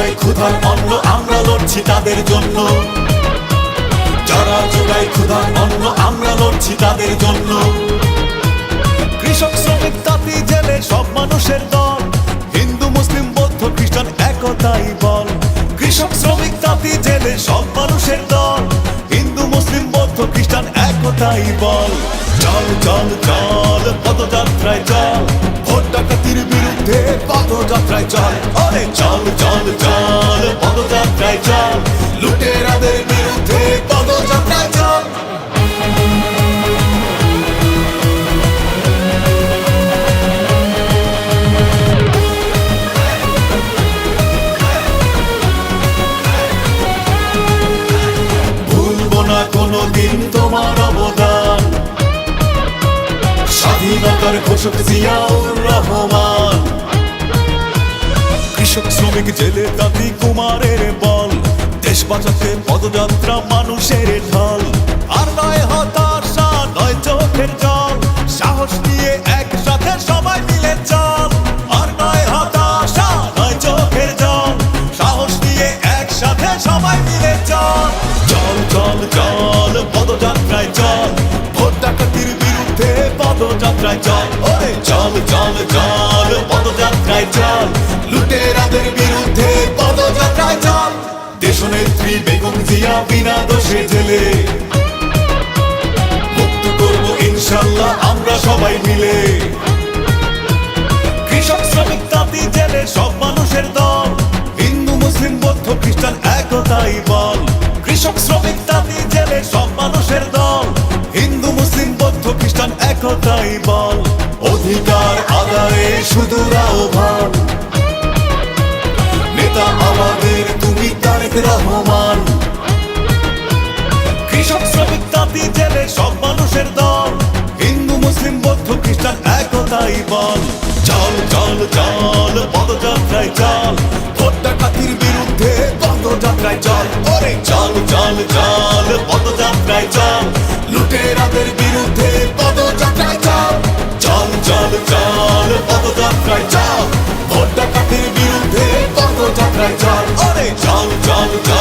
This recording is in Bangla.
যোগায় ক্ষুধার অন্ন আমরা লড়ছি তাদের জন্য, যারা যোগায় ক্ষুধার অন্ন আমরা লড়ছি তাদের জন্য। কৃষক শ্রমিক তাঁতি জেলে সব মানুষের দল, হিন্দু মুসলিম বৌদ্ধ খ্রিস্টান একতাই বল। কৃষক শ্রমিক তাঁতি জেলে সব মানুষের দল, হিন্দু মুসলিম বৌদ্ধ খ্রিস্টান একতাই বল। চল চল চল পদযাত্রায় চল, ভোট ডাকাতির বিরুদ্ধে পদযাত্রায় চল। আরে চল চল চল পদযাত্রায় চল, লুটেরাদের বিরুদ্ধে পদযাত্রায় চল। ভুলবো না কোনোদিন তোমার অবদান, স্বাধীনতার ঘোষক জিয়াউর রহমান। কৃষক শ্রমিক জেলে তাঁতি কুমারের বল, দেশ বাঁচাতে পদযাত্রা মানুষের ঢল। আর নয় হতাশা নয় চোখের জল, সাহস নিয়ে একসাথে সবাই মিলে চল। আর নয় হতাশা নয় চোখের জল, সাহস নিয়ে একসাথে সবাই মিলে চল। চল চল চল পদযাত্রায় চল, ভোট ডাকাতির বিরুদ্ধে পদযাত্রায় চল। ওরে চল চল চল পদযাত্রায় চল, লুটেরাদের বিরুদ্ধে পদযাত্রায় চল। দেশনেত্রী বেগম জিয়া বিনা দোষে জেলে মুক্ত করব ইনশাল্লাহ আমরা সবাই মিলে। কৃষক শ্রমিক তাঁতি জেলে সব মানুষের দল, হিন্দু মুসলিম বৌদ্ধ খ্রিস্টান একতাই বল। কৃষক শ্রমিক তাঁতি জেলে সব মানুষের দল, হিন্দু মুসলিম বৌদ্ধ খ্রিস্টান একতাই বল। অধিকার আদায়ে শুধু আহ্বান, নেতা আমাদের তুমি তারেক রহমান। কৃষক শ্রমিক তাঁতি জেলে সব মানুষের দল, হিন্দু মুসলিম বৌদ্ধ খ্রিস্টান একতাই বল। চল চল চল পদযাত্রায় চল, ভোট ডাকাতির বিরুদ্ধে পদযাত্রায় চল। ওরে চল চল চল পদযাত্রায় চল, লুটেরাদের বিরুদ্ধে পদযাত্রায় চল। চল চল চল পদযাত্রায় চল, ভোট ডাকাতির বিরুদ্ধে পদযাত্রায় চল। ওরে চল চল চল